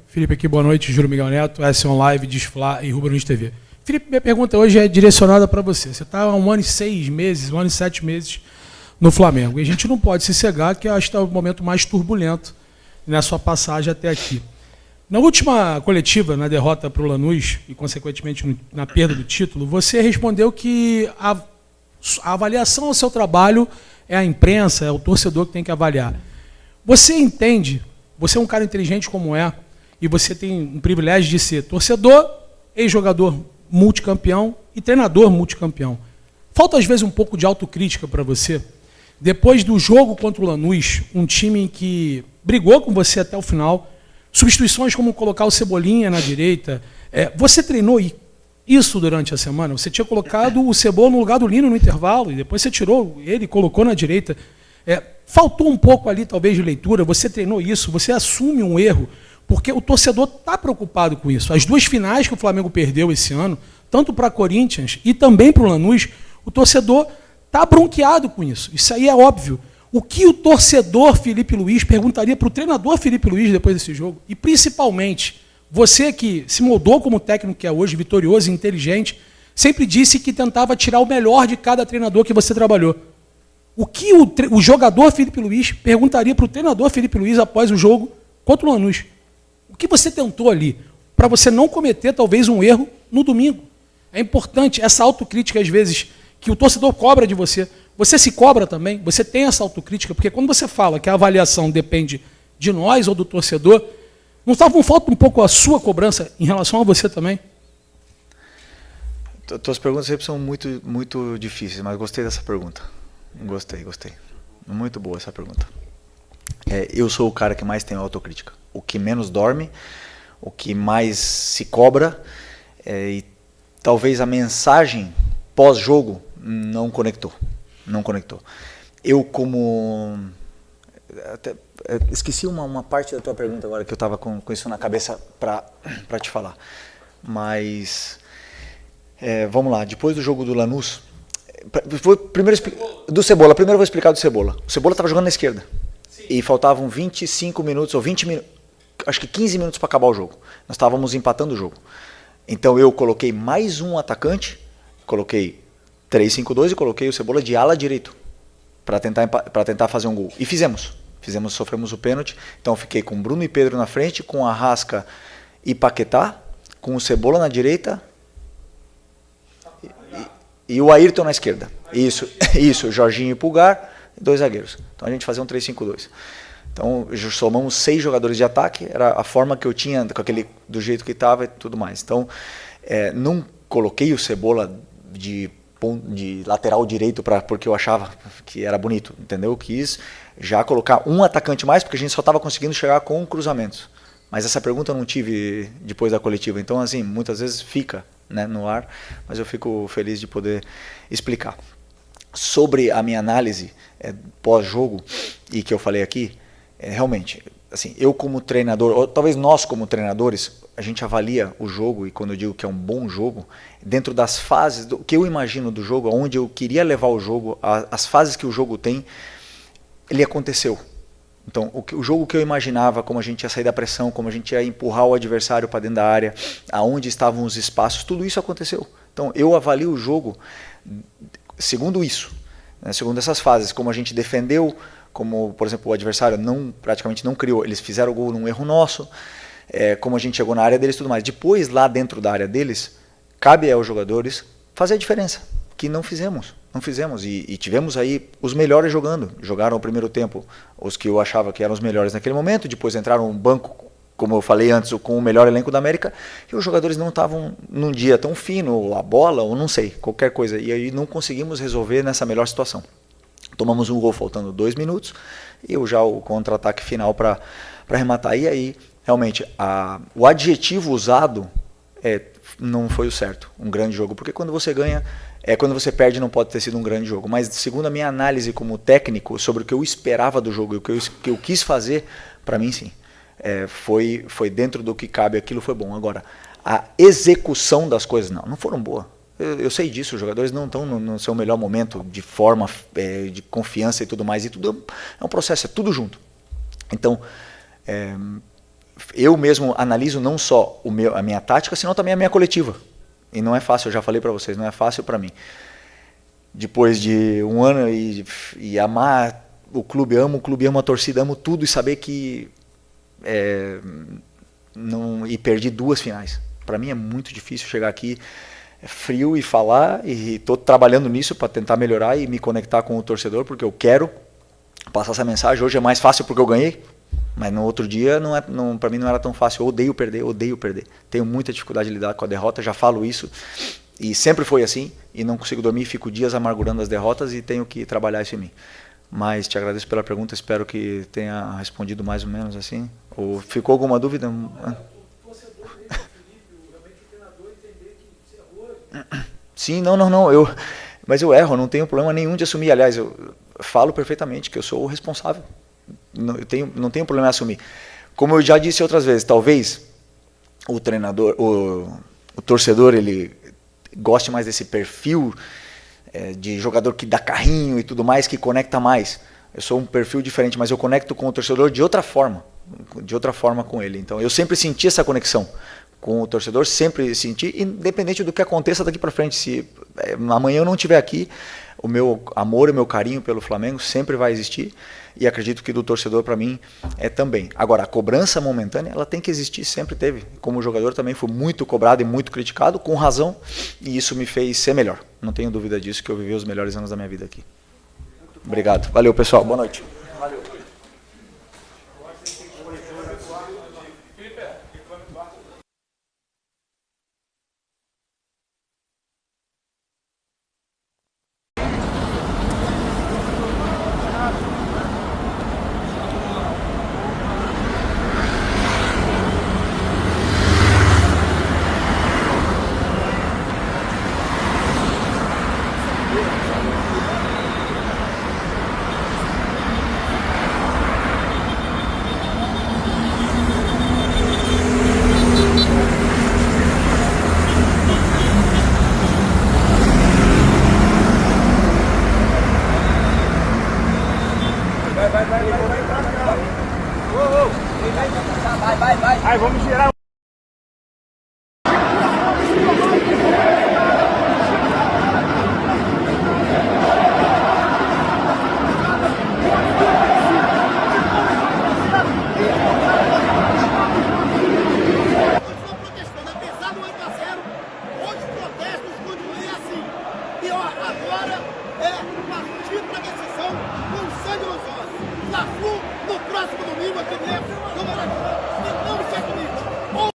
Felipe aqui, boa noite. Júlio Miguel Neto, S1 Live, Disfla e Rubro News TV. Felipe, minha pergunta hoje é direcionada para você. Você está há 1 ano e 6 meses, 1 ano e 7 meses no Flamengo. E a gente não pode se cegar que acho que está o momento mais turbulento na sua passagem até aqui. Na última coletiva, na derrota para o Lanús e, consequentemente, na perda do título, você respondeu que a avaliação ao seu trabalho é a imprensa, é o torcedor que tem que avaliar. Você entende, você é um cara inteligente como é, e você tem um privilégio de ser torcedor, ex-jogador multicampeão e treinador multicampeão. Falta, às vezes, um pouco de autocrítica para você? Depois do jogo contra o Lanús, um time que brigou com você até o final, substituições como colocar o Cebolinha na direita. Você treinou isso durante a semana? Você tinha colocado o Cebola no lugar do Lino no intervalo, e depois você tirou ele e colocou na direita. Faltou um pouco ali, talvez, de leitura. Você treinou isso, você assume um erro, porque o torcedor está preocupado com isso. As 2 finais que o Flamengo perdeu esse ano, tanto para Corinthians e também para o Lanús, o torcedor está bronqueado com isso. Isso aí é óbvio. O que o torcedor Felipe Luiz perguntaria para o treinador Felipe Luiz depois desse jogo? E, principalmente, você que se moldou como técnico que é hoje, vitorioso e inteligente, sempre disse que tentava tirar o melhor de cada treinador que você trabalhou. O que o jogador Felipe Luiz perguntaria para o treinador Felipe Luiz após o jogo contra o Lanús? O que você tentou ali para você não cometer, talvez, um erro no domingo? É importante essa autocrítica, às vezes, que o torcedor cobra de você. Você se cobra também? Você tem essa autocrítica? Porque quando você fala que a avaliação depende de nós ou do torcedor, não falta um pouco a sua cobrança em relação a você também? Tuas perguntas sempre são muito, muito difíceis, mas gostei dessa pergunta. Gostei. Muito boa essa pergunta. Eu sou o cara que mais tem autocrítica. O que menos dorme, o que mais se cobra, e talvez a mensagem pós-jogo não conectou. Eu como... esqueci uma parte da tua pergunta agora, que eu estava com isso na cabeça para te falar. Mas, vamos lá, depois do jogo do Lanús, do Cebola, primeiro eu vou explicar do Cebola. O Cebola estava jogando na esquerda. Sim. E faltavam 25 minutos, ou 20 minutos, acho que 15 minutos para acabar o jogo. Nós estávamos empatando o jogo. Então eu coloquei mais um atacante, coloquei 3-5-2 e coloquei o Cebola de ala direito para tentar fazer um gol. E sofremos o pênalti. Então eu fiquei com Bruno e Pedro na frente, com Arrasca e Paquetá, com o Cebola na direita e o Ayrton na esquerda. Isso, Jorginho e Pulgar, 2 zagueiros. Então a gente fazia um 3-5-2. Então somamos 6 jogadores de ataque, era a forma que eu tinha, do jeito que estava e tudo mais. Então não coloquei o Cebola de lateral direito porque eu achava que era bonito, entendeu? Eu quis já colocar um atacante mais, porque a gente só estava conseguindo chegar com cruzamentos. Mas essa pergunta eu não tive depois da coletiva, então assim, muitas vezes fica, né, no ar, mas eu fico feliz de poder explicar. Sobre a minha análise pós-jogo, e que eu falei aqui, realmente, assim, eu como treinador, ou talvez nós como treinadores, a gente avalia o jogo, e quando eu digo que é um bom jogo, dentro das fases, do que eu imagino do jogo, aonde eu queria levar o jogo, as fases que o jogo tem, ele aconteceu. Então, o jogo que eu imaginava, como a gente ia sair da pressão, como a gente ia empurrar o adversário para dentro da área, aonde estavam os espaços, tudo isso aconteceu. Então, eu avalio o jogo segundo isso, né, segundo essas fases, como a gente defendeu, como, por exemplo, o adversário praticamente não criou, eles fizeram o gol num erro nosso, como a gente chegou na área deles e tudo mais. Depois, lá dentro da área deles, cabe aos jogadores fazer a diferença, que não fizemos. E tivemos aí os melhores jogando. Jogaram o primeiro tempo os que eu achava que eram os melhores naquele momento, depois entraram um banco, como eu falei antes, com o melhor elenco da América, e os jogadores não estavam num dia tão fino, a bola, ou não sei, qualquer coisa. E aí não conseguimos resolver nessa melhor situação. Tomamos um gol faltando 2 minutos, e eu já o contra-ataque final para arrematar. E aí, realmente, o adjetivo usado não foi o certo, um grande jogo, porque quando você ganha, quando você perde não pode ter sido um grande jogo, mas segundo a minha análise como técnico, sobre o que eu esperava do jogo e o que eu quis fazer, para mim sim, foi dentro do que cabe, aquilo foi bom. Agora, a execução das coisas não foram boas. Eu sei disso, os jogadores não estão no seu melhor momento, de forma, de confiança e tudo mais, e tudo é um processo, é tudo junto. Então, eu mesmo analiso não só a minha tática, senão também a minha coletiva. E não é fácil, eu já falei para vocês, não é fácil para mim. Depois de um ano e amar o clube, amo a torcida, amo tudo e saber que e perdi 2 finais. Para mim é muito difícil chegar aqui frio e falar, e estou trabalhando nisso para tentar melhorar e me conectar com o torcedor, porque eu quero passar essa mensagem. Hoje é mais fácil porque eu ganhei, mas no outro dia para mim não era tão fácil. Eu odeio perder. Tenho muita dificuldade de lidar com a derrota, já falo isso, e sempre foi assim, e não consigo dormir, fico dias amargurando as derrotas e tenho que trabalhar isso em mim. Mas te agradeço pela pergunta, espero que tenha respondido mais ou menos assim. Ou ficou alguma dúvida? Sim, não. Mas eu erro, não tenho problema nenhum de assumir. Aliás, eu falo perfeitamente que eu sou o responsável. Não tenho problema em assumir. Como eu já disse outras vezes, talvez o treinador, o torcedor, ele goste mais desse perfil de jogador que dá carrinho e tudo mais, que conecta mais. Eu sou um perfil diferente, mas eu conecto com o torcedor de outra forma com ele. Então eu sempre senti essa conexão com o torcedor, sempre senti, independente do que aconteça daqui para frente. Se amanhã eu não estiver aqui, o meu amor, o meu carinho pelo Flamengo sempre vai existir, e acredito que do torcedor para mim também. Agora, a cobrança momentânea, ela tem que existir, sempre teve. Como jogador também fui muito cobrado e muito criticado, com razão, e isso me fez ser melhor. Não tenho dúvida disso, que eu vivi os melhores anos da minha vida aqui. Obrigado. Valeu, pessoal. Boa noite. Valeu. Vai, vamos girar.